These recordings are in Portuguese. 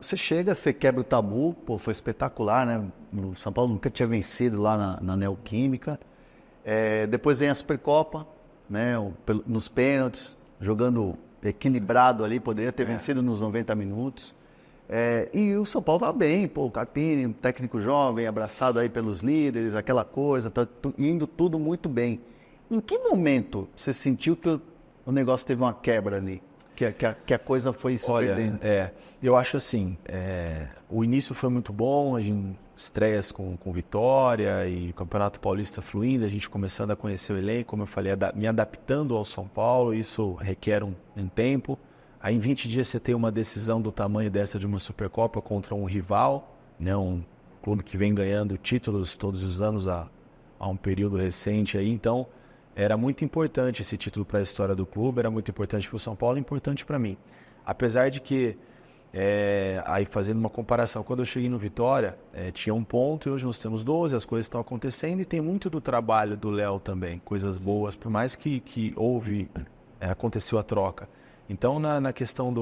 Você chega, você quebra o tabu, pô, foi espetacular, né? O São Paulo nunca tinha vencido lá na Neoquímica. Depois vem a Supercopa, né? Nos pênaltis, jogando equilibrado ali, poderia ter vencido nos 90 minutos. E o São Paulo tá bem, pô, o Carpini, um técnico jovem, abraçado aí pelos líderes, aquela coisa, tá indo tudo muito bem. Em que momento você sentiu que o negócio teve uma quebra ali? Que a coisa foi se Olha, perdendo? eu acho assim, o início foi muito bom, a gente estreias com vitória e o Campeonato Paulista fluindo, a gente começando a conhecer o elenco, como eu falei, me adaptando ao São Paulo, isso requer um tempo. Aí em 20 dias você tem uma decisão do tamanho dessa de uma Supercopa contra um rival, né, um clube que vem ganhando títulos todos os anos há um período recente aí, então era muito importante esse título para a história do clube, era muito importante para o São Paulo, importante para mim. Apesar de que, aí fazendo uma comparação, quando eu cheguei no Vitória, tinha um ponto e hoje nós temos 12, as coisas estão acontecendo e tem muito do trabalho do Léo também, coisas boas, por mais que aconteceu a troca. Então, na questão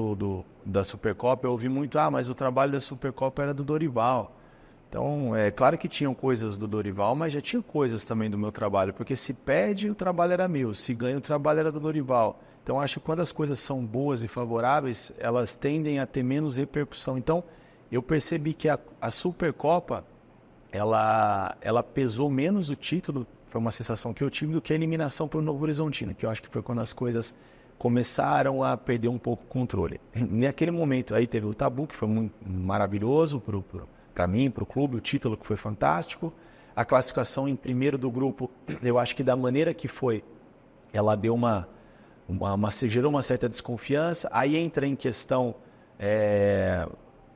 da Supercopa, eu ouvi muito, mas o trabalho da Supercopa era do Dorival. Então, é claro que tinham coisas do Dorival, mas já tinha coisas também do meu trabalho, porque se perde, o trabalho era meu, se ganha, o trabalho era do Dorival. Então, acho que quando as coisas são boas e favoráveis, elas tendem a ter menos repercussão. Então, eu percebi que a Supercopa, ela pesou menos o título, foi uma sensação que eu tive, do que a eliminação para o Novo Horizontino, que eu acho que foi quando as coisas começaram a perder um pouco o controle. Naquele momento, aí teve o tabu, que foi muito maravilhoso para mim, para o clube, o título que foi fantástico. A classificação em primeiro do grupo, eu acho que da maneira que foi, ela deu gerou uma certa desconfiança. Aí entra em questão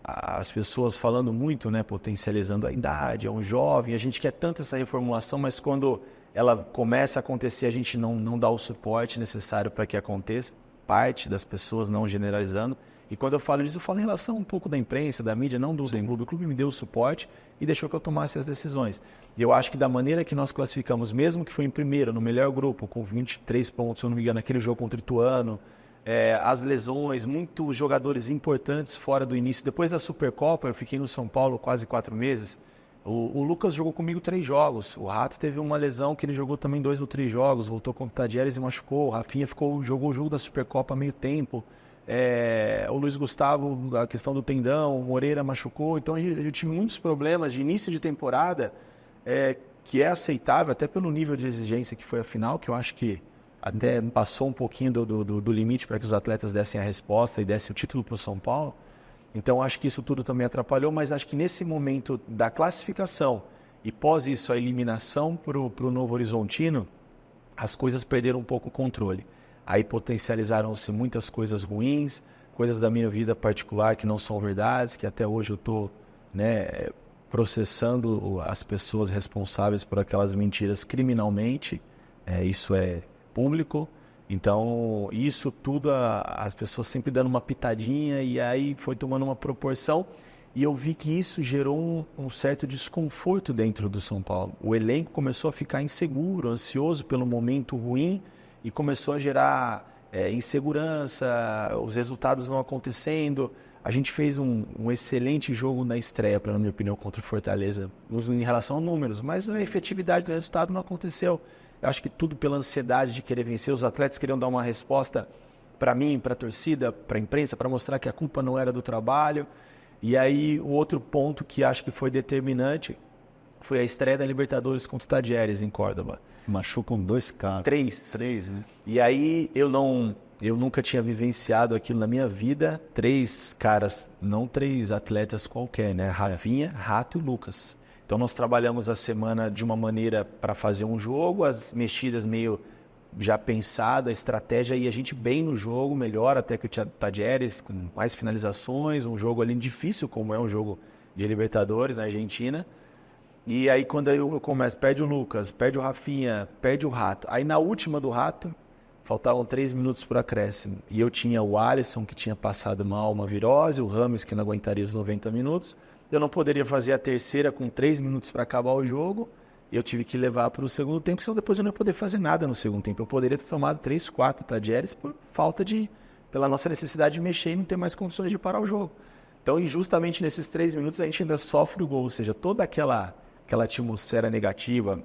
as pessoas falando muito, né, potencializando a idade, é um jovem, a gente quer tanto essa reformulação, mas quando ela começa a acontecer, a gente não dá o suporte necessário para que aconteça, parte das pessoas, não generalizando. E quando eu falo disso, eu falo em relação um pouco da imprensa, da mídia, não do clube. O clube me deu o suporte e deixou que eu tomasse as decisões. E eu acho que da maneira que nós classificamos, mesmo que foi em primeiro, no melhor grupo, com 23 pontos, se eu não me engano, naquele jogo contra o Ituano, as lesões, muitos jogadores importantes fora do início. Depois da Supercopa, eu fiquei no São Paulo quase 4 meses. O Lucas jogou comigo 3 jogos. O Rato teve uma lesão que ele jogou também 2 ou 3 jogos. Voltou contra o Tadieres e machucou. O Rafinha jogou o jogo da Supercopa há meio tempo. O Luiz Gustavo, a questão do tendão, o Moreira machucou. Então eu tive muitos problemas de início de temporada, que é aceitável, até pelo nível de exigência que foi a final, que eu acho que até passou um pouquinho do limite para que os atletas dessem a resposta e dessem o título para o São Paulo. Então, acho que isso tudo também atrapalhou, mas acho que nesse momento da classificação e pós isso a eliminação para o Novo Horizontino, as coisas perderam um pouco o controle. Aí potencializaram-se muitas coisas ruins, coisas da minha vida particular que não são verdades, que até hoje eu estou, né, processando as pessoas responsáveis por aquelas mentiras criminalmente. Isso é público. Então, isso tudo, as pessoas sempre dando uma pitadinha e aí foi tomando uma proporção e eu vi que isso gerou um certo desconforto dentro do São Paulo. O elenco começou a ficar inseguro, ansioso pelo momento ruim e começou a gerar insegurança, os resultados não acontecendo. A gente fez um excelente jogo na estreia, na minha opinião, contra o Fortaleza, em relação a números, mas a efetividade do resultado não aconteceu. Eu acho que tudo pela ansiedade de querer vencer. Os atletas queriam dar uma resposta para mim, para a torcida, para a imprensa, para mostrar que a culpa não era do trabalho. E aí, o outro ponto que acho que foi determinante foi a estreia da Libertadores contra o Tadieres em Córdoba. Machucam 2 caras. 3, né? E aí, eu nunca tinha vivenciado aquilo na minha vida. 3 caras, não 3 atletas qualquer, né? Rafinha, Rato e Lucas. Então, nós trabalhamos a semana de uma maneira para fazer um jogo, as mexidas meio já pensada, a estratégia, e a gente bem no jogo, melhor até que o Tadieres, com mais finalizações, um jogo ali difícil, como é um jogo de Libertadores na Argentina. E aí, quando eu começo, perde o Lucas, perde o Rafinha, perde o Rato. Aí, na última do Rato, faltavam 3 minutos para o acréscimo. E eu tinha o Alisson, que tinha passado mal uma virose, o Rames, que não aguentaria os 90 minutos. Eu não poderia fazer a terceira com 3 minutos para acabar o jogo. Eu tive que levar para o segundo tempo, senão depois eu não ia poder fazer nada no segundo tempo. Eu poderia ter tomado 3, 4 Tadieres pela nossa necessidade de mexer e não ter mais condições de parar o jogo. Então, e justamente nesses 3 minutos a gente ainda sofre o gol, ou seja, toda aquela atmosfera negativa,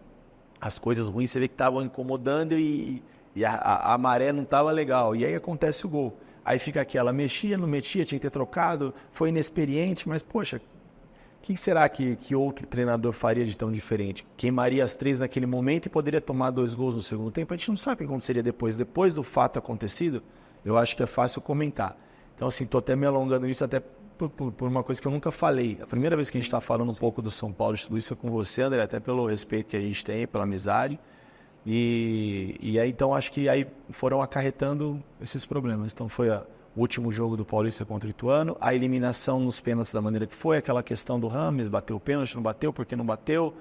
as coisas ruins, você vê que estavam incomodando e a maré não estava legal. E aí acontece o gol. Aí fica aquela, mexia, não mexia, tinha que ter trocado, foi inexperiente, mas poxa, o que será que outro treinador faria de tão diferente? Queimaria as 3 naquele momento e poderia tomar 2 gols no segundo tempo? A gente não sabe o que aconteceria depois. Depois do fato acontecido, eu acho que é fácil comentar. Então, assim, estou até me alongando nisso até por uma coisa que eu nunca falei. A primeira vez que a gente está falando um pouco do São Paulo de tudo isso é com você, André, até pelo respeito que a gente tem, pela amizade. E aí, então, acho que aí foram acarretando esses problemas. Então, foi o último jogo do Paulista contra o Ituano, a eliminação nos pênaltis da maneira que foi, aquela questão do Rames, bateu o pênalti, não bateu, por que não bateu?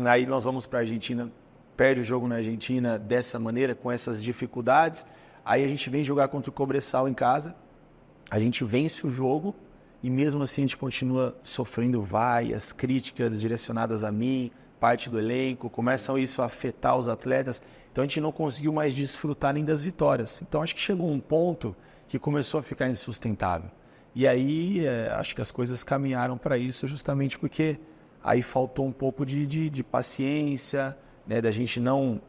Aí nós vamos para a Argentina, perde o jogo na Argentina dessa maneira, com essas dificuldades. Aí a gente vem jogar contra o Cobresal em casa, a gente vence o jogo e mesmo assim a gente continua sofrendo vaias, críticas direcionadas a mim, parte do elenco, começam isso a afetar os atletas, então a gente não conseguiu mais desfrutar nem das vitórias. Então acho que chegou um ponto que começou a ficar insustentável. E aí acho que as coisas caminharam para isso justamente porque aí faltou um pouco de paciência, né, da gente não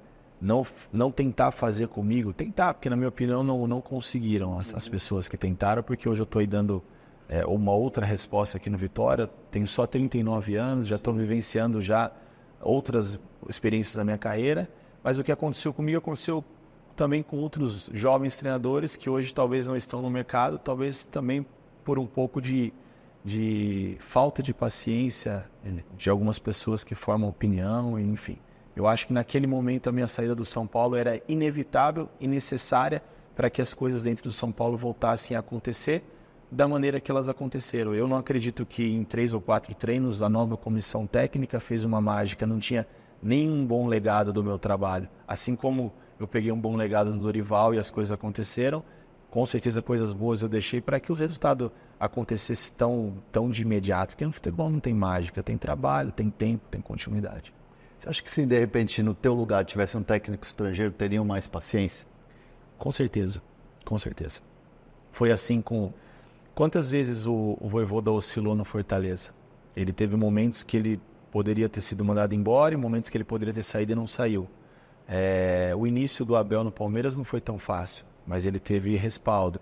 tentar fazer comigo, tentar, porque na minha opinião não conseguiram as pessoas que tentaram, porque hoje eu estou aí dando uma outra resposta aqui no Vitória, tenho só 39 anos, já estou vivenciando já outras experiências da minha carreira, mas o que aconteceu comigo aconteceu também com outros jovens treinadores que hoje talvez não estão no mercado, talvez também por um pouco de falta de paciência de algumas pessoas que formam opinião, enfim. Eu acho que naquele momento a minha saída do São Paulo era inevitável e necessária para que as coisas dentro do São Paulo voltassem a acontecer da maneira que elas aconteceram. Eu não acredito que em 3 ou 4 treinos a nova comissão técnica fez uma mágica, não tinha nenhum bom legado do meu trabalho. Assim como eu peguei um bom legado do Dorival e as coisas aconteceram, com certeza coisas boas eu deixei para que o resultado acontecesse tão de imediato, porque no futebol não tem mágica, tem trabalho, tem tempo, tem continuidade. Você acha que se de repente no teu lugar tivesse um técnico estrangeiro, teriam mais paciência? Com certeza, com certeza. Foi assim com... Quantas vezes o Vojvoda oscilou no Fortaleza? Ele teve momentos que ele poderia ter sido mandado embora e momentos que ele poderia ter saído e não saiu. O início do Abel no Palmeiras não foi tão fácil, mas ele teve respaldo.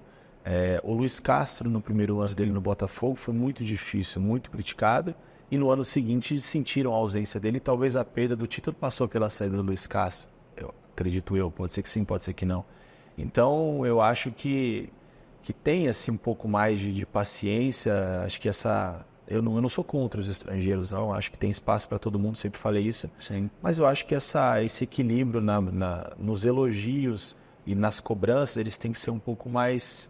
O Luiz Castro, no primeiro ano dele no Botafogo, foi muito difícil, muito criticado. E no ano seguinte sentiram a ausência dele e talvez a perda do título passou pela saída do Luiz Castro. Acredito eu, pode ser que sim, pode ser que não. Então eu acho que tem assim, um pouco mais de paciência. Acho que eu não sou contra os estrangeiros, não. Acho que tem espaço para todo mundo, sempre falei isso. Sim. Mas eu acho que esse equilíbrio nos elogios e nas cobranças, eles têm que ser um pouco mais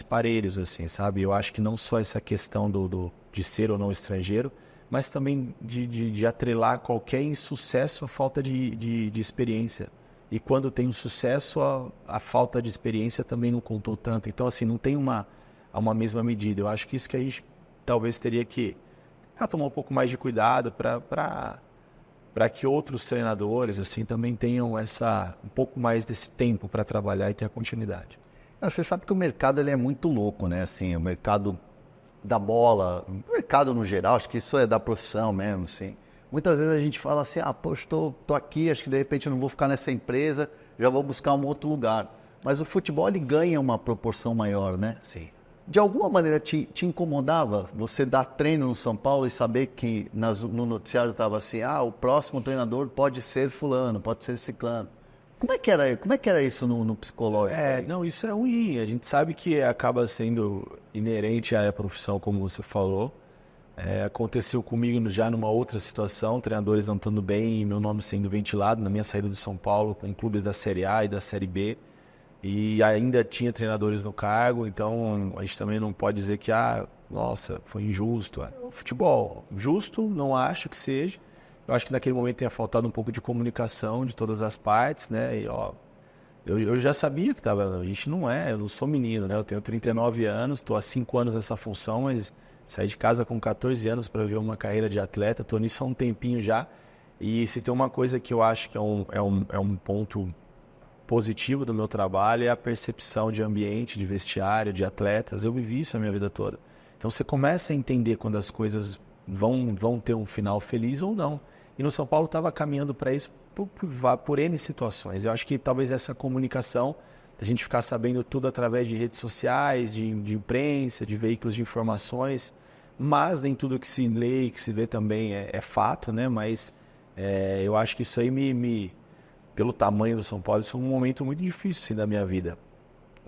parelhos, assim, sabe? Eu acho que não só essa questão de ser ou não estrangeiro, mas também de atrelar qualquer insucesso à falta de experiência. E quando tem um sucesso, a falta de experiência também não contou tanto. Então, assim, não tem uma mesma medida. Eu acho que isso que a gente talvez teria que tomar um pouco mais de cuidado para que outros treinadores assim também tenham um pouco mais desse tempo para trabalhar e ter a continuidade. Você sabe que o mercado ele é muito louco, né? Assim, o mercado da bola, o mercado no geral, acho que isso é da profissão mesmo, assim. Muitas vezes a gente fala assim, poxa, tô aqui, acho que de repente eu não vou ficar nessa empresa, já vou buscar um outro lugar. Mas o futebol ele ganha uma proporção maior, né? Sim. De alguma maneira te incomodava você dar treino no São Paulo e saber que no noticiário estava assim, o próximo treinador pode ser fulano, pode ser ciclano. Como é que era isso no psicológico? Não, isso é ruim. A gente sabe que acaba sendo inerente à profissão, como você falou. Aconteceu comigo já numa outra situação, treinadores não estando bem e meu nome sendo ventilado na minha saída do São Paulo, em clubes da Série A e da Série B. E ainda tinha treinadores no cargo, então a gente também não pode dizer que, nossa, foi injusto. O futebol, justo, não acho que seja. Eu acho que naquele momento tenha faltado um pouco de comunicação de todas as partes, né? E, eu já sabia que a gente eu não sou menino, né? Eu tenho 39 anos, estou há 5 anos nessa função, mas saí de casa com 14 anos para ver uma carreira de atleta, estou nisso há um tempinho já. E se tem uma coisa que eu acho que é um ponto positivo do meu trabalho é a percepção de ambiente, de vestiário, de atletas. Eu vivi isso a minha vida toda. Então você começa a entender quando as coisas vão ter um final feliz ou não. E no São Paulo estava caminhando para isso por N situações. Eu acho que talvez essa comunicação, a gente ficar sabendo tudo através de redes sociais, de imprensa, de veículos de informações, mas nem tudo que se lê e que se vê também é fato, né? Mas eu acho que isso aí pelo tamanho do São Paulo, isso é um momento muito difícil assim, da minha vida.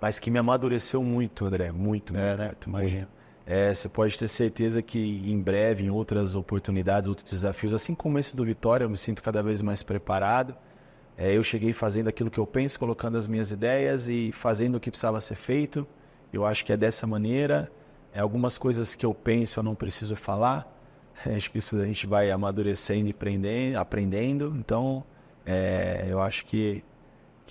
Mas que me amadureceu muito, André, muito. Né? Imagina. Você pode ter certeza que em breve, em outras oportunidades, outros desafios, assim como esse do Vitória, eu me sinto cada vez mais preparado. Eu cheguei fazendo aquilo que eu penso, colocando as minhas ideias e fazendo o que precisava ser feito. Eu acho que é dessa maneira. Algumas coisas que eu penso eu não preciso falar. Acho que isso a gente vai amadurecendo e aprendendo. Então, eu acho que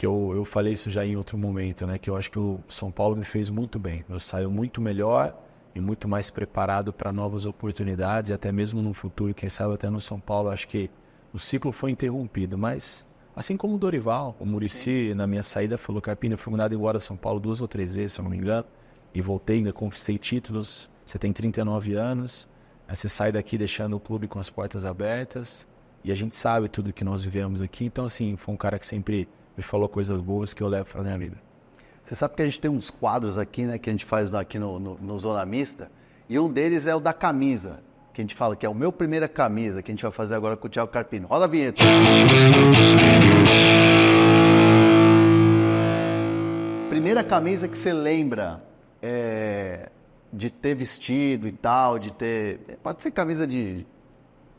eu falei isso já em outro momento, né? Que eu acho que o São Paulo me fez muito bem. Eu saio muito melhor e muito mais preparado para novas oportunidades e até mesmo no futuro, quem sabe até no São Paulo. Acho que o ciclo foi interrompido, mas assim como o Dorival, o Muricy, na minha saída, falou: Carpini, eu fui mandado embora de São Paulo 2 ou 3 vezes, se eu não me engano, e voltei, ainda conquistei títulos. Você tem 39 anos, aí você sai daqui deixando o clube com as portas abertas, e a gente sabe tudo que nós vivemos aqui. Então, assim, foi um cara que sempre me falou coisas boas que eu levo para a minha vida. Você sabe que a gente tem uns quadros aqui, né, que a gente faz aqui no Zona Mista, e um deles é o da camisa, que a gente fala que é o meu primeira camisa, que a gente vai fazer agora com o Thiago Carpini. Roda a vinheta. Primeira camisa que você lembra de ter vestido e tal, de ter... Pode ser camisa de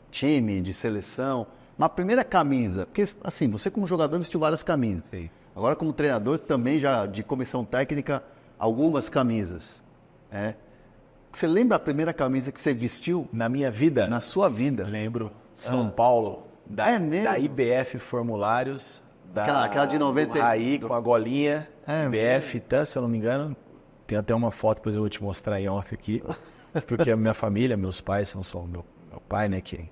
time, de seleção, mas a primeira camisa, porque assim, você como jogador vestiu várias camisas. Sim. Agora como treinador também já de comissão técnica, algumas camisas. Você lembra a primeira camisa que você vestiu? Na minha vida? Na sua vida. Eu lembro. São Paulo, da IBF Formulários, aquela de 90. Aí com a golinha, IBF, se eu não me engano. Tem até uma foto, depois eu vou te mostrar em off aqui. Porque a minha família, meus pais são meu pai, né, que é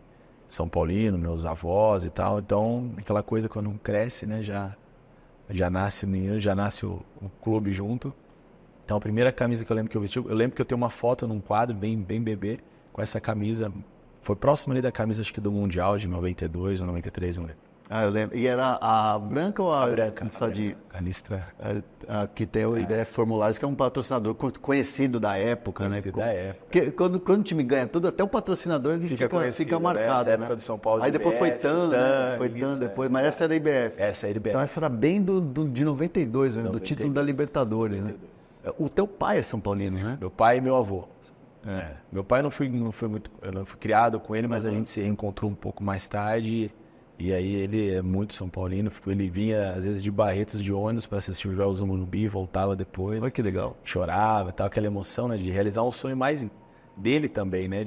São Paulino, meus avós e tal. Então, aquela coisa quando cresce, né, já nasce o menino, já nasce o clube junto. Então, a primeira camisa que eu lembro que eu vesti, eu lembro que eu tenho uma foto num quadro bem bebê, com essa camisa. Foi próximo ali da camisa, acho que do Mundial de 92 ou 93, não lembro. Eu lembro. E era a branca ou a branca? A listra. Que tem o IBF Formulários, que é um patrocinador conhecido da época, conhecido, né? Da época. Porque quando o time ganha tudo, até o patrocinador ele fica marcado, né? né? Época do São Paulo. Aí depois foi TAN, né? Foi TAN depois, mas essa era a IBF. Essa é a IBF. Então essa era bem de 92, né? Do título da Libertadores, 92. Né? O teu pai é São Paulino, né? Meu pai e meu avô. Meu pai eu não fui criado com ele, mas a gente se reencontrou um pouco mais tarde. E aí ele é muito São Paulino. Ele vinha às vezes de Barretos de ônibus para assistir os jogos do Morumbi, voltava depois. Olha que legal. Chorava, tal, aquela emoção, né, de realizar um sonho mais dele também, né,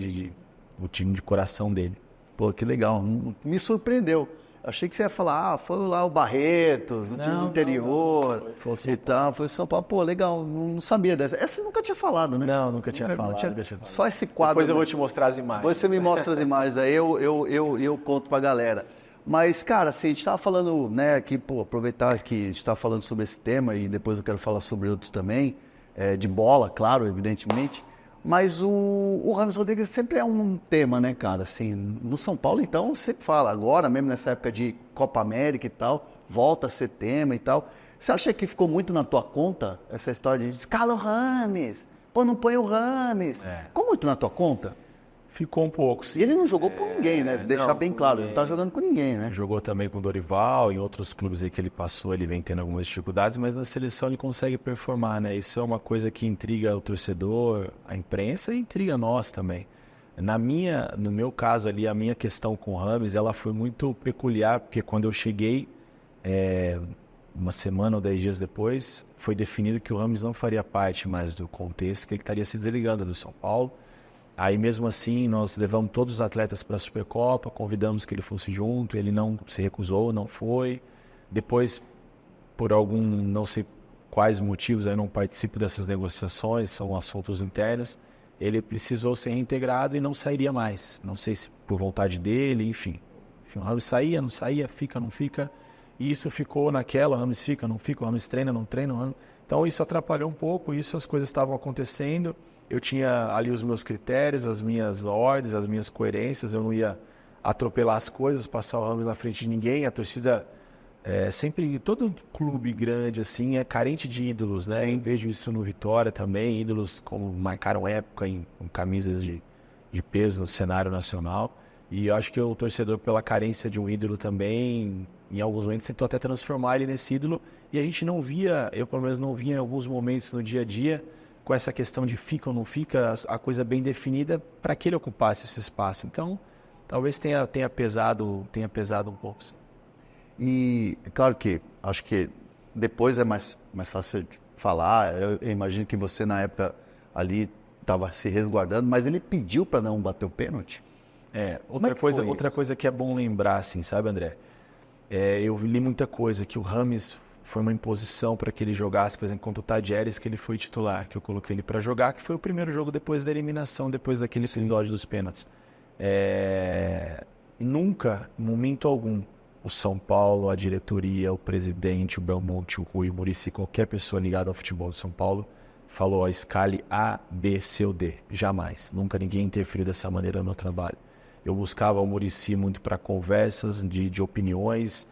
o time de coração dele. Pô, que legal. Me surpreendeu. Achei que você ia falar, foi lá o Barretos, o time do interior e tal. Foi São Paulo. Pô, legal, não sabia dessa. Essa você nunca tinha falado, né? Não, nunca tinha falado. Só esse quadro. Depois eu vou te mostrar as imagens. Depois você me mostra as imagens aí, eu conto pra galera. Mas, cara, assim, a gente estava falando, né, aqui, aproveitar que a gente está falando sobre esse tema e depois eu quero falar sobre outros também, de bola, claro, evidentemente. Mas o Rames Rodrigues sempre é um tema, né, cara? Assim, no São Paulo, então, sempre fala, agora mesmo nessa época de Copa América e tal, volta a ser tema e tal. Você acha que ficou muito na tua conta essa história de escala o Rames, não põe o Rames? Ficou muito na tua conta? Ficou um pouco, sim. E ele não jogou por ninguém, né? Deixar bem claro, ele não tá jogando com ninguém, né? Jogou também com o Dorival, em outros clubes aí que ele passou, ele vem tendo algumas dificuldades, mas na seleção ele consegue performar, né? Isso é uma coisa que intriga o torcedor, a imprensa e intriga nós também. No meu caso ali, a minha questão com o Rames, ela foi muito peculiar, porque quando eu cheguei, uma semana ou 10 dias depois, foi definido que o Rames não faria parte mais do contexto, que ele estaria se desligando do São Paulo. Aí mesmo assim nós levamos todos os atletas para a Supercopa, convidamos que ele fosse junto, ele não se recusou, não foi. Depois, por não sei quais motivos, eu não participo dessas negociações, são assuntos internos, ele precisou ser reintegrado e não sairia mais. Não sei se por vontade dele, enfim. O Rames saía, não saía, fica, não fica. E isso ficou naquela, o Rames fica, não fica, o Rames treina, não treina. Então isso atrapalhou um pouco, as coisas estavam acontecendo. eu tinha ali os meus critérios, as minhas ordens, as minhas coerências, eu não ia atropelar as coisas, passar o Rames na frente de ninguém. A torcida, sempre, todo clube grande assim é carente de ídolos, né? Eu vejo isso no Vitória também, ídolos como marcaram época com camisas de peso no cenário nacional. E eu acho que o torcedor, pela carência de um ídolo também, em alguns momentos tentou até transformar ele nesse ídolo. E a gente não via, eu pelo menos não via em alguns momentos no dia a dia, com essa questão de fica ou não fica, a coisa bem definida para que ele ocupasse esse espaço. Então, talvez tenha pesado um pouco. Sim. E é claro que acho que depois é mais fácil de falar. Eu imagino que você na época ali estava se resguardando, mas ele pediu para não bater o pênalti. Outra coisa que é bom lembrar, assim, sabe, André? Eu li muita coisa, que o Rames foi uma imposição para que ele jogasse, por exemplo, contra o Tadjeres, que ele foi titular, que eu coloquei ele para jogar, que foi o primeiro jogo depois da eliminação, depois daquele episódio dos pênaltis. Nunca, em momento algum, o São Paulo, a diretoria, o presidente, o Belmonte, o Rui, o Muricy, qualquer pessoa ligada ao futebol de São Paulo, falou, escale A, B, C ou D. Jamais. Nunca ninguém interferiu dessa maneira no meu trabalho. Eu buscava o Muricy muito para conversas de opiniões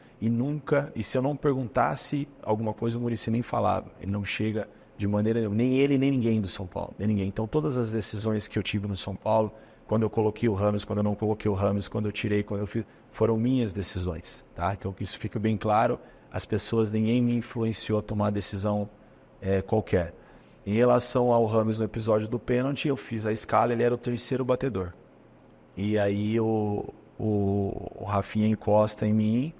e se eu não perguntasse alguma coisa, o Muricy nem falava. Ele não chega de maneira nenhuma, nem ele, nem ninguém do São Paulo, nem ninguém. Então, todas as decisões que eu tive no São Paulo, quando eu coloquei o Rames, quando eu não coloquei o Rames, quando eu tirei, quando eu fiz, foram minhas decisões, tá? Então, que isso fica bem claro, as pessoas, ninguém me influenciou a tomar decisão qualquer. Em relação ao Rames no episódio do pênalti, eu fiz a escala, ele era o terceiro batedor. E aí o Rafinha encosta em mim,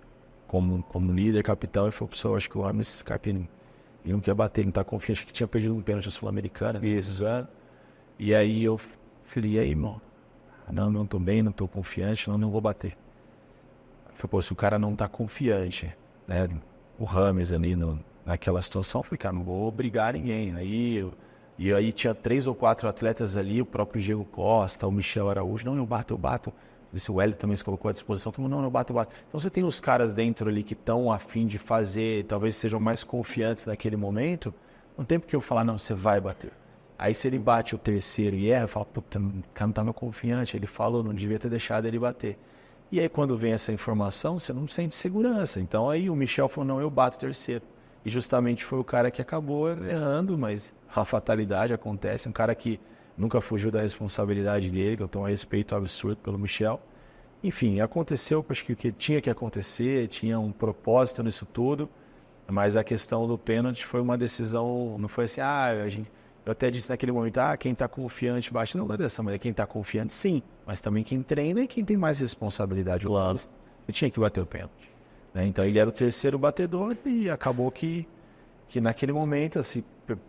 como líder, capitão, e falou, pessoal, acho que o Rames ele não quer bater, ele não tá confiante, que tinha perdido um pênalti sul-americano. E aí eu falei, e aí, irmão? Não tô bem, não tô confiante, não vou bater. Eu falei, pô, se o cara não tá confiante, né, o Rames ali naquela situação, eu falei, cara, não vou obrigar ninguém. E aí tinha 3 ou 4 atletas ali, o próprio Diego Costa, o Michel Araújo, não, eu bato. O Hélio também se colocou à disposição, não, eu bato. Então você tem os caras dentro ali que estão a fim de fazer, talvez sejam mais confiantes naquele momento, não tem porque eu falar, não, você vai bater. Aí se ele bate o terceiro e erra, eu falo, puta, o cara não estava confiante, ele falou, não devia ter deixado ele bater. E aí quando vem essa informação, você não sente segurança. Então aí o Michel falou, não, eu bato o terceiro. E justamente foi o cara que acabou errando, mas a fatalidade acontece. Um cara que nunca fugiu da responsabilidade dele, que eu tenho um respeito absurdo pelo Michel. Enfim, aconteceu, acho que o que tinha que acontecer, tinha um propósito nisso tudo, mas a questão do pênalti foi uma decisão, não foi assim, eu até disse naquele momento, quem está confiante bate, não é dessa maneira, quem está confiante sim, mas também quem treina e quem tem mais responsabilidade. Ele tinha que bater o pênalti. Né? Então ele era o terceiro batedor e acabou que naquele momento, assim,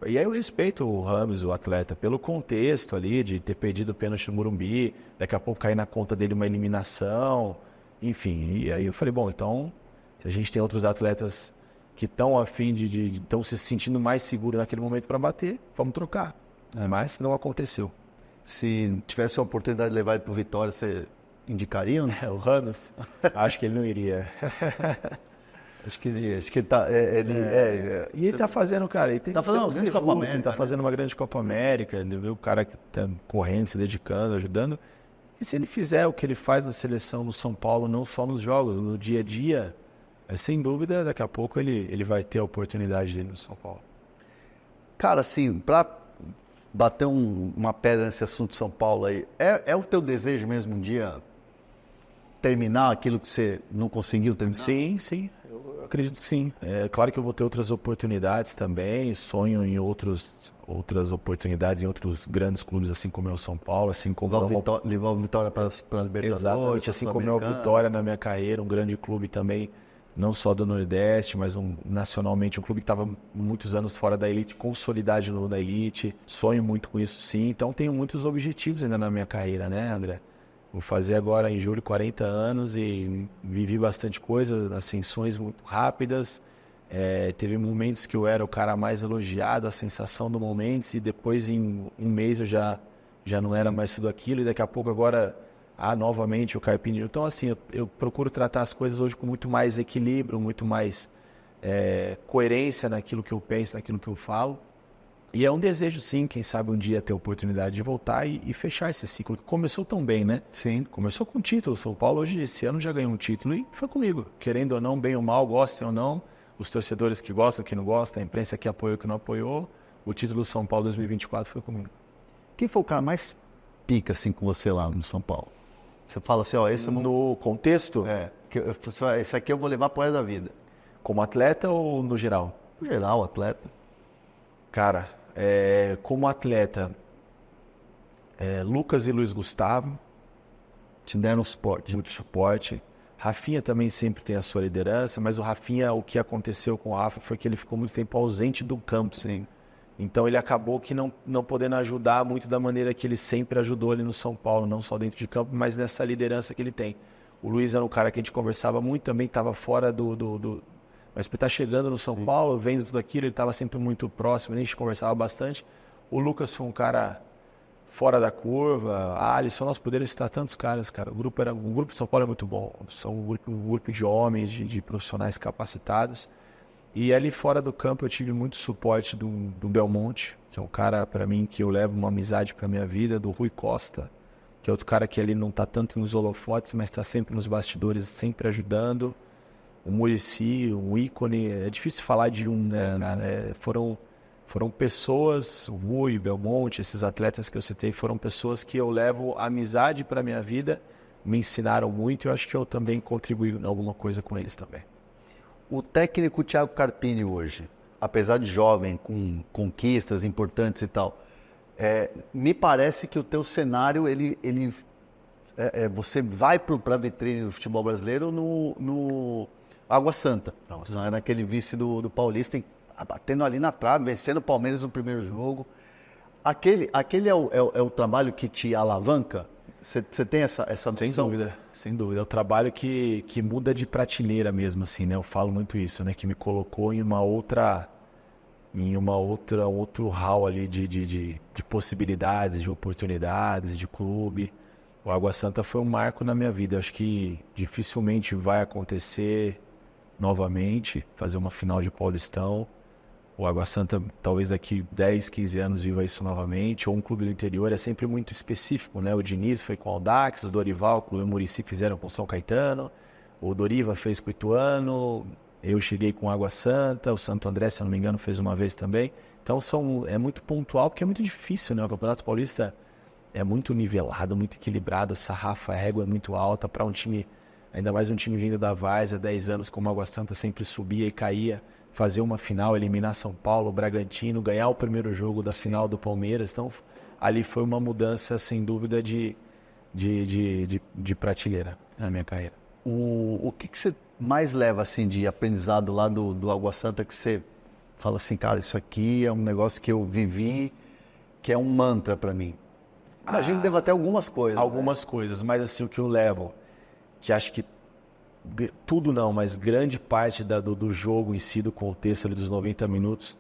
e aí eu respeito o Rames, o atleta, pelo contexto ali de ter perdido o pênalti no Morumbi, daqui a pouco cair na conta dele uma eliminação, enfim. E aí eu falei, bom, então, se a gente tem outros atletas que estão a fim estão se sentindo mais seguros naquele momento para bater, vamos trocar. Mas não aconteceu. Se tivesse a oportunidade de levar ele para o Vitória, você indicaria? Né? O Rames? Acho que ele não iria. Acho que ele tá. E ele tá fazendo, cara. Ele tá fazendo uma grande Copa América. Ele tá fazendo uma grande Copa América. Ele viu o cara que tá correndo, se dedicando, ajudando. E se ele fizer o que ele faz na seleção do São Paulo, não só nos jogos, no dia a dia, sem dúvida, daqui a pouco ele vai ter a oportunidade dele no São Paulo. Cara, assim, para bater uma pedra nesse assunto de São Paulo aí, é o teu desejo mesmo um dia terminar aquilo que você não conseguiu terminar? Sim. Eu acredito que sim. É claro que eu vou ter outras oportunidades também, sonho em outras oportunidades em outros grandes clubes, assim como é o São Paulo, assim como levar o Vitória para a Libertadores. Exatamente, assim como é o Vitória na minha carreira, um grande clube também, não só do Nordeste, mas nacionalmente, um clube que estava muitos anos fora da elite, consolidado de novo da elite, sonho muito com isso sim, então tenho muitos objetivos ainda na minha carreira, né, André? Vou fazer agora em julho 40 anos e vivi bastante coisa, ascensões muito rápidas. Teve momentos que eu era o cara mais elogiado, a sensação do momento, e depois em um mês eu já não era mais tudo aquilo, e daqui a pouco agora, novamente o Carpini. Então assim, eu procuro tratar as coisas hoje com muito mais equilíbrio, muito mais coerência naquilo que eu penso, naquilo que eu falo. E é um desejo, sim, quem sabe um dia ter a oportunidade de voltar e fechar esse ciclo, que começou tão bem, né? Sim. Começou com título. São Paulo, hoje, esse ano, já ganhou um título e foi comigo. Querendo ou não, bem ou mal, gostem ou não, os torcedores que gostam, que não gostam, a imprensa que apoiou, que não apoiou, o título do São Paulo 2024 foi comigo. Quem foi o cara mais pica, assim, com você lá no São Paulo? Você fala assim, ó, esse... No contexto, esse aqui eu vou levar pro resto da vida. como atleta ou no geral? No geral, atleta. Cara, como atleta, Lucas e Luiz Gustavo, Te deram suporte. muito suporte. Rafinha também sempre tem a sua liderança, mas o Rafinha, o que aconteceu com o Rafa foi que ele ficou muito tempo ausente do campo. Sim. Então ele acabou que não podendo ajudar muito da maneira que ele sempre ajudou ali no São Paulo, não só dentro de campo, mas nessa liderança que ele tem. O Luiz era um cara que a gente conversava muito, também estava fora Mas por estar chegando no São Paulo, vendo tudo aquilo, ele estava sempre muito próximo, a gente conversava bastante. O Lucas foi um cara fora da curva, Alisson, nós poderíamos citar tantos caras, cara. O grupo de São Paulo é muito bom, são um grupo de homens, de profissionais capacitados. E ali fora do campo eu tive muito suporte do Belmonte, que é um cara para mim que eu levo uma amizade para minha vida, do Rui Costa, que é outro cara que ali não está tanto nos holofotes, mas está sempre nos bastidores, sempre ajudando. O Muricy, um ícone, é difícil falar de um, né? Foram pessoas, o Rui, o Belmonte, esses atletas que eu citei, foram pessoas que eu levo amizade para minha vida, me ensinaram muito e eu acho que eu também contribuí em alguma coisa com eles também. O técnico Thiago Carpini hoje, apesar de jovem, com conquistas importantes e tal, me parece que o teu cenário, você vai para a vitrine do futebol brasileiro no Água Santa. Não, naquele vice do Paulista, batendo ali na trave, vencendo o Palmeiras no primeiro jogo. Aquele é o trabalho que te alavanca? Você tem essa noção? Sem dúvida. É o trabalho que muda de prateleira mesmo, assim, né? Eu falo muito isso, né? Que me colocou em outro hall ali de possibilidades, de oportunidades, de clube. O Água Santa foi um marco na minha vida. Eu acho que dificilmente vai acontecer novamente, fazer uma final de Paulistão. O Água Santa, talvez daqui 10, 15 anos viva isso novamente, ou um clube do interior, é sempre muito específico, né? O Diniz foi com o Audax, o Dorival, o Clube Muricy fizeram com o São Caetano, o Doriva fez com o Ituano, eu cheguei com o Água Santa, o Santo André, se eu não me engano, fez uma vez também. Então é muito pontual, porque é muito difícil, né? O Campeonato Paulista é muito nivelado, muito equilibrado, a régua é muito alta para um time, ainda mais um time vindo da Várzea, 10 anos, como o Água Santa sempre subia e caía, fazer uma final, eliminar São Paulo, Bragantino, ganhar o primeiro jogo da final do Palmeiras. Então, ali foi uma mudança, sem dúvida, de prateleira na minha carreira. O que você mais leva, assim, de aprendizado lá do Água Santa, que você fala assim, cara, isso aqui é um negócio que eu vivi, que é um mantra para mim? Imagino que deva ter algumas coisas. Algumas coisas, mas assim, o que eu levo, que acho que tudo não, mas grande parte do jogo em si, do contexto ali dos 90 minutos,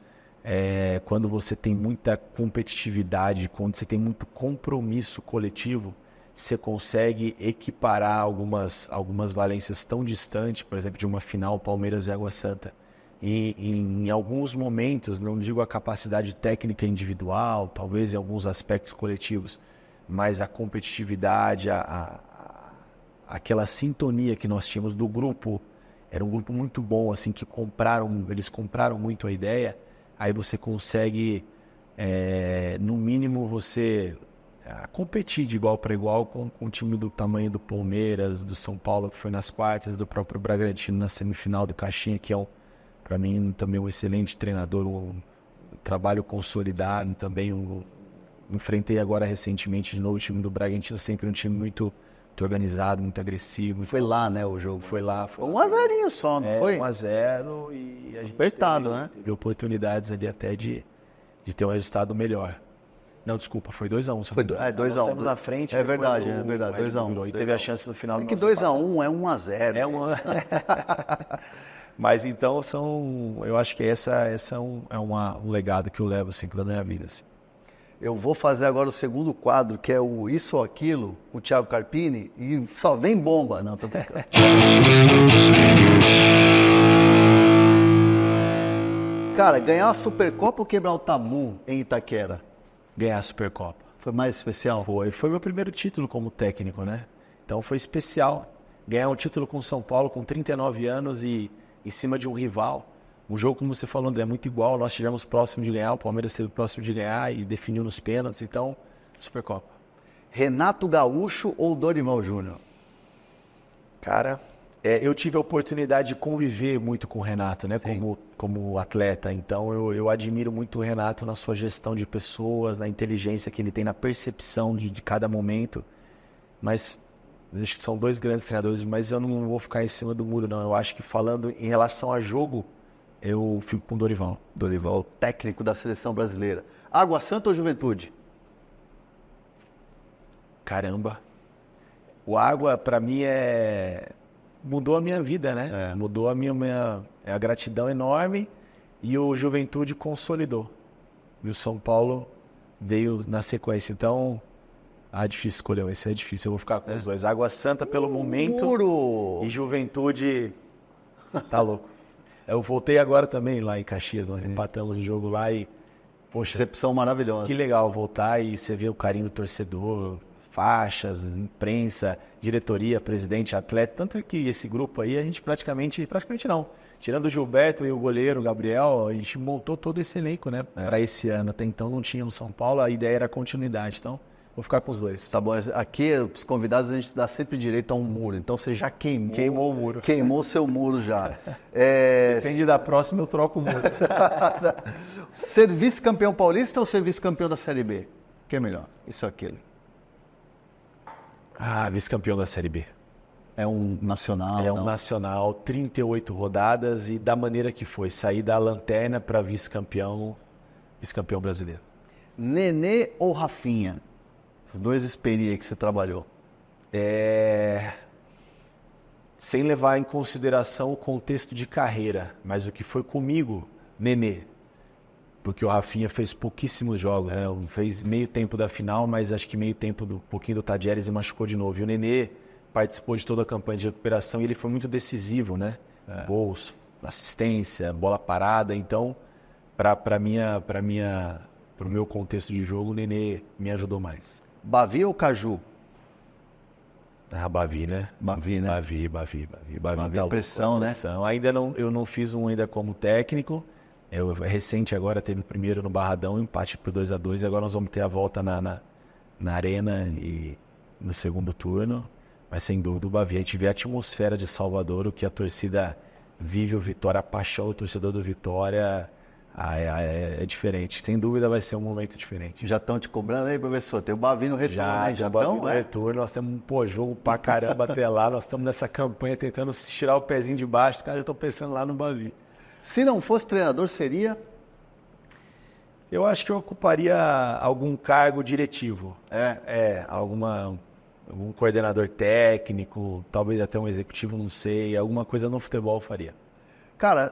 quando você tem muita competitividade, quando você tem muito compromisso coletivo, você consegue equiparar algumas valências tão distantes, por exemplo, de uma final Palmeiras e Água Santa. E em alguns momentos, não digo a capacidade técnica individual, talvez em alguns aspectos coletivos, mas a competitividade, aquela sintonia que nós tínhamos do grupo, era um grupo muito bom, assim, que eles compraram muito a ideia, aí você consegue, no mínimo, você competir de igual para igual com um time do tamanho do Palmeiras, do São Paulo, que foi nas quartas, do próprio Bragantino na semifinal, do Caixinha, que é, para mim, também um excelente treinador, um trabalho consolidado também. Enfrentei agora recentemente de novo o time do Bragantino, sempre um time muito organizado, muito agressivo. Foi lá, né, o jogo? Foi lá. Foi 1-0 só, não foi? 1-0 e a gente teve oportunidades ali até de ter um resultado melhor. Não, desculpa, foi 2-1. Foi 2-1. Saímos na frente. É verdade, 2-1. E teve a chance no final. É que 2-1 é 1-0. Mas então eu acho que essa é um legado que eu levo assim pela minha vida. Assim. Eu vou fazer agora o segundo quadro, que é o Isso ou Aquilo, com o Thiago Carpini, e só vem bomba. Não, tô brincando. Cara, ganhar a Supercopa ou quebrar o tabu em Itaquera? Ganhar a Supercopa. Foi mais especial? Foi meu primeiro título como técnico, né? Então foi especial. Ganhar um título com o São Paulo com 39 anos e em cima de um rival. Um jogo, como você falou, André, é muito igual. Nós estivemos próximo de ganhar, o Palmeiras esteve próximo de ganhar e definiu nos pênaltis. Então, Supercopa. Renato Gaúcho ou Dorival Júnior? Cara, eu tive a oportunidade de conviver muito com o Renato, né? Como atleta. Então, eu admiro muito o Renato na sua gestão de pessoas, na inteligência que ele tem, na percepção de cada momento. Mas acho que são dois grandes treinadores, mas eu não vou ficar em cima do muro, não. Eu acho que falando em relação a jogo, eu fico com o Dorival. Dorival, técnico da seleção brasileira. Água Santa ou Juventude? Caramba. O Água, para mim, mudou a minha vida, né? Mudou a gratidão enorme e o Juventude consolidou. E o São Paulo veio na sequência. Então, difícil escolher. Esse é difícil. Eu vou ficar com os dois. Água Santa pelo momento Muro. E Juventude tá louco. Eu voltei agora também lá em Caxias. Nós empatamos o jogo lá e... Poxa, recepção maravilhosa. Que legal voltar e você ver o carinho do torcedor, faixas, imprensa, diretoria, presidente, atleta. Tanto que esse grupo aí, a gente praticamente não. Tirando o Gilberto e o goleiro, o Gabriel, a gente montou todo esse elenco, né? Para esse ano. Até então não tinha no São Paulo, a ideia era continuidade. Então, vou ficar com os dois. Tá bom. Aqui, os convidados, a gente dá sempre direito a um muro. Então, você já queimou o muro. Queimou o seu muro já. Depende da próxima, eu troco o muro. Ser vice-campeão paulista ou ser vice-campeão da Série B? O que é melhor? Isso ou aquilo? Vice-campeão da Série B. É um nacional? É um nacional, 38 rodadas e da maneira que foi. Sair da lanterna para vice-campeão brasileiro. Nenê ou Rafinha? Os dois experiências que você trabalhou. Sem levar em consideração o contexto de carreira, mas o que foi comigo, Nenê. Porque o Rafinha fez pouquíssimos jogos, né? Fez meio tempo da final, mas acho que meio tempo um pouquinho do Tadieres e machucou de novo. E o Nenê participou de toda a campanha de recuperação e ele foi muito decisivo, né? Gols, assistência, bola parada. Então, para o meu contexto de jogo, o Nenê me ajudou mais. Bavi ou Caju? Bavi, né? Bavi, né? Bavi. Tá pressão, né? Eu não fiz um ainda como técnico. Recente agora, teve o primeiro no Barradão, empate por 2-2, e agora nós vamos ter a volta na Arena e no segundo turno. Mas sem dúvida o Bavi, a gente vê a atmosfera de Salvador, o que a torcida vive, o Vitória, a paixão do torcedor do Vitória é diferente. Sem dúvida vai ser um momento diferente. Já estão te cobrando aí, professor? Tem o Bavi no retorno, né? Já estão? No retorno, nós temos jogo pra caramba até lá, nós estamos nessa campanha tentando tirar o pezinho de baixo, os caras já estão pensando lá no Bavi. Se não fosse treinador, seria? Eu acho que eu ocuparia algum cargo diretivo. Algum coordenador técnico, talvez até um executivo, não sei. Alguma coisa no futebol eu faria. Cara,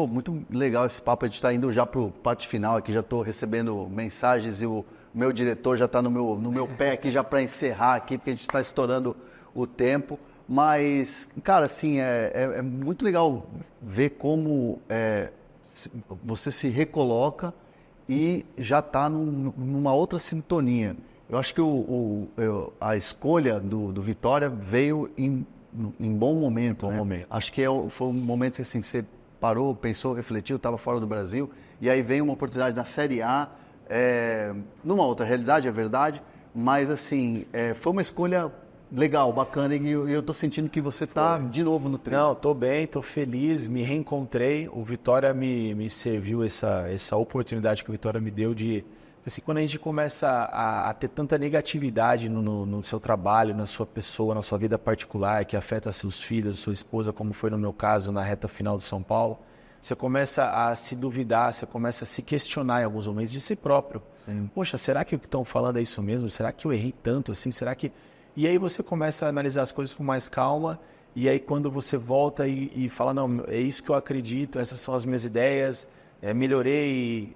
muito legal esse papo. A gente está indo já para o parte final aqui. Já estou recebendo mensagens e o meu diretor já está no meu pé aqui já para encerrar aqui, porque a gente está estourando o tempo. Mas, cara, assim, é muito legal ver como você se recoloca e já está numa outra sintonia. Eu acho que a escolha do Vitória veio em bom momento. Bom né? momento. Acho que foi um momento que assim, você parou, pensou, refletiu, estava fora do Brasil, e aí veio uma oportunidade na Série A, numa outra realidade, é verdade, mas assim, foi uma escolha legal, bacana, e eu tô sentindo que você tá de novo no treino. Não, tô bem, tô feliz, me reencontrei. O Vitória me serviu essa oportunidade que o Vitória me deu de... Assim, quando a gente começa a ter tanta negatividade no seu trabalho, na sua pessoa, na sua vida particular, que afeta seus filhos, sua esposa, como foi no meu caso, na reta final do São Paulo, você começa a se duvidar, você começa a se questionar em alguns momentos de si próprio. Sim. Poxa, será que o que estão falando é isso mesmo? Será que eu errei tanto assim? Será que... E aí você começa a analisar as coisas com mais calma, e aí quando você volta e fala, não, é isso que eu acredito, essas são as minhas ideias, melhorei,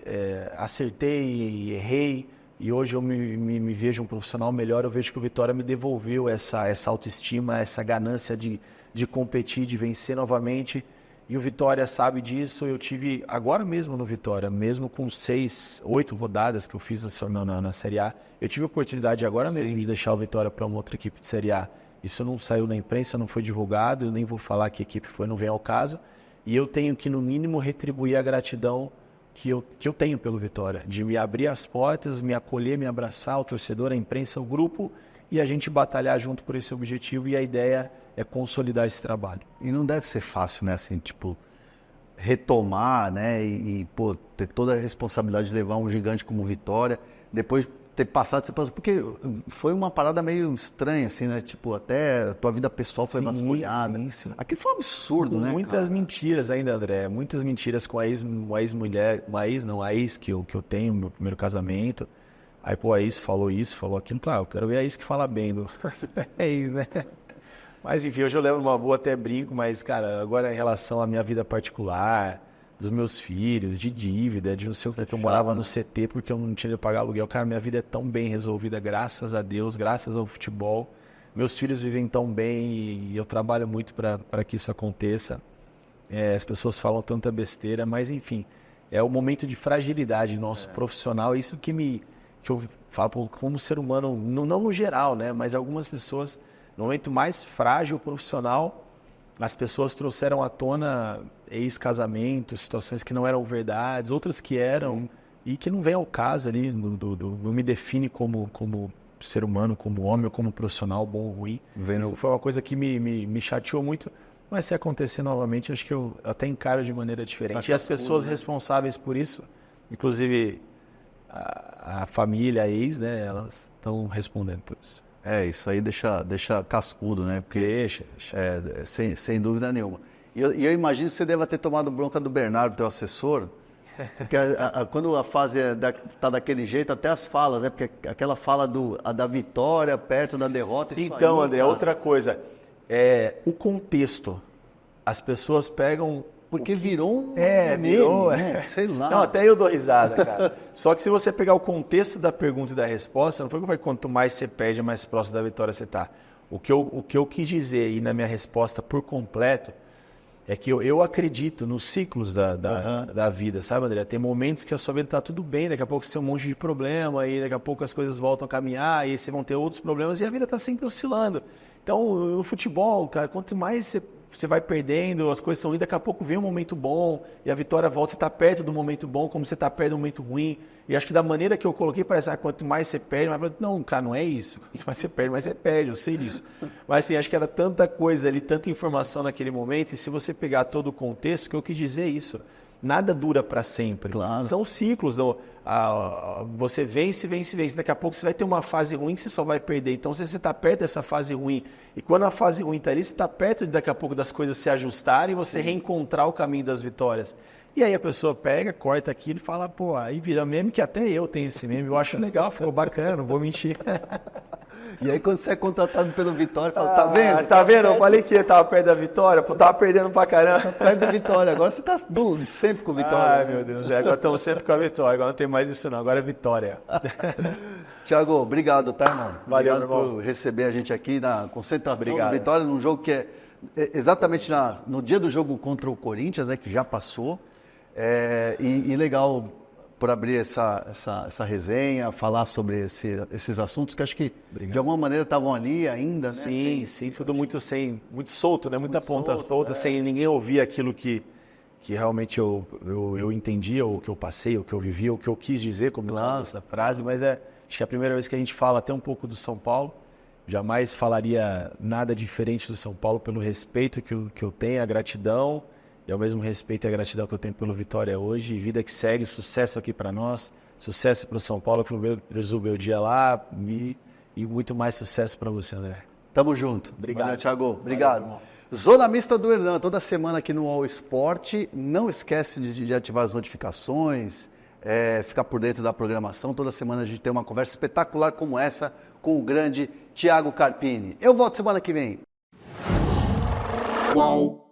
acertei, errei, e hoje eu me vejo um profissional melhor, eu vejo que o Vitória me devolveu essa autoestima, essa ganância de competir, de vencer novamente, E o Vitória sabe disso. Eu tive agora mesmo no Vitória, mesmo com 6, 8 rodadas que eu fiz na Série A, eu tive a oportunidade agora mesmo de deixar o Vitória para uma outra equipe de Série A. Isso não saiu na imprensa, não foi divulgado, eu nem vou falar que equipe foi, não vem ao caso. E eu tenho que, no mínimo, retribuir a gratidão que eu tenho pelo Vitória, de me abrir as portas, me acolher, me abraçar, o torcedor, a imprensa, o grupo, e a gente batalhar junto por esse objetivo, e a ideia é consolidar esse trabalho. E não deve ser fácil, né, assim, tipo, retomar, né, pô, ter toda a responsabilidade de levar um gigante como Vitória, depois ter passado, porque foi uma parada meio estranha, assim, né, tipo, até a tua vida pessoal foi vasculhada. Sim. Aqui foi um absurdo, né, muitas mentiras ainda, André, muitas mentiras com a ex-mulher, a ex que eu tenho, meu primeiro casamento. Aí, pô, a ex falou isso, falou aquilo, claro, eu quero ver a ex que fala bem do ex, né? Mas, enfim, hoje eu levo uma boa, até brinco, mas, cara, agora em relação à minha vida particular, dos meus filhos, de dívida, de não sei o que, eu morava no CT porque eu não tinha de pagar aluguel. Cara, minha vida é tão bem resolvida, graças a Deus, graças ao futebol. Meus filhos vivem tão bem e eu trabalho muito para que isso aconteça. As pessoas falam tanta besteira, mas, enfim, é o momento de fragilidade nosso profissional. Isso que eu falo como ser humano, não no geral, né? Mas algumas pessoas, no momento mais frágil profissional, as pessoas trouxeram à tona ex-casamentos, situações que não eram verdades, outras que eram, e que não vem ao caso ali, não me define como ser humano, como homem ou como profissional, bom ou ruim. Isso foi uma coisa que me chateou muito, mas se acontecer novamente, acho que eu até encaro de maneira diferente. E as pessoas responsáveis por isso, inclusive a família, a ex, né, elas estão respondendo por isso. Isso aí deixa cascudo, né? Porque, Deixa. Sem dúvida nenhuma. E eu imagino que você deva ter tomado bronca do Bernardo, teu assessor, porque quando a fase tá daquele jeito, até as falas, né? Porque aquela fala da vitória perto da derrota... Então, aí, André, outra coisa, o contexto. As pessoas pegam... Porque virou um virou, né? Sei lá. Não, até eu dou risada, cara. Só que se você pegar o contexto da pergunta e da resposta, não foi que eu falei que quanto mais você perde, mais próximo da vitória você está. O que eu quis dizer aí na minha resposta por completo é que eu acredito nos ciclos da vida, sabe, André? Tem momentos que a sua vida está tudo bem, daqui a pouco você tem um monte de problema, e daqui a pouco as coisas voltam a caminhar, e você vão ter outros problemas, e a vida está sempre oscilando. Então, no futebol, cara, quanto mais você vai perdendo, as coisas estão indo, daqui a pouco vem um momento bom, e a vitória volta, você está perto do momento bom, como você está perto do momento ruim. E acho que da maneira que eu coloquei, parece, quanto mais você perde, mais... Não, cara, não é isso. Quanto mais você perde, mais você perde, eu sei disso. Mas assim, acho que era tanta coisa ali, tanta informação naquele momento, e se você pegar todo o contexto, que eu quis dizer isso. Nada dura para sempre. Claro. São ciclos. Você vence. Daqui a pouco você vai ter uma fase ruim que você só vai perder. Então, se você está perto dessa fase ruim, e quando a fase ruim está ali, você está perto de daqui a pouco das coisas se ajustarem e você reencontrar o caminho das vitórias. E aí a pessoa pega, corta aquilo e fala, pô, aí vira meme, que até eu tenho esse meme. Eu acho legal, ficou bacana, não vou mentir. E aí quando você é contratado pelo Vitória, fala, tá vendo? Tá vendo? Eu falei que tava perto da vitória, pô, tava perdendo pra caramba. Perto da Vitória, agora você tá sempre com o Vitória. Ai, meu Deus, agora estamos sempre com a vitória, agora não tem mais isso não, agora é vitória. Thiago, obrigado, tá, irmão? Valeu, obrigado irmão. por receber a gente aqui na concentração Obrigado. do Vitória, num jogo que é exatamente no dia do jogo contra o Corinthians, né, que já passou. E legal por abrir essa resenha, falar sobre esses assuntos que acho que de alguma maneira estavam ali ainda, né? Sim, tudo muito solto, né? Muita ponta solta, sem ninguém ouvir aquilo que realmente eu entendi, ou que eu passei, ou que eu vivi, ou que eu quis dizer, como essa frase, mas acho que é a primeira vez que a gente fala até um pouco do São Paulo. Jamais falaria nada diferente do São Paulo pelo respeito que eu tenho, a gratidão, e ao mesmo respeito e a gratidão que eu tenho pelo Vitória hoje. Vida que segue, sucesso aqui para nós, sucesso para o São Paulo, para o meu dia lá, e muito mais sucesso para você, André. Tamo junto. Obrigado. Valeu, Thiago. Obrigado. Valeu, Zona Mista do Hernan, toda semana aqui no All Sport. Não esquece de ativar as notificações, ficar por dentro da programação. Toda semana a gente tem uma conversa espetacular como essa com o grande Thiago Carpini. Eu volto semana que vem. Qual?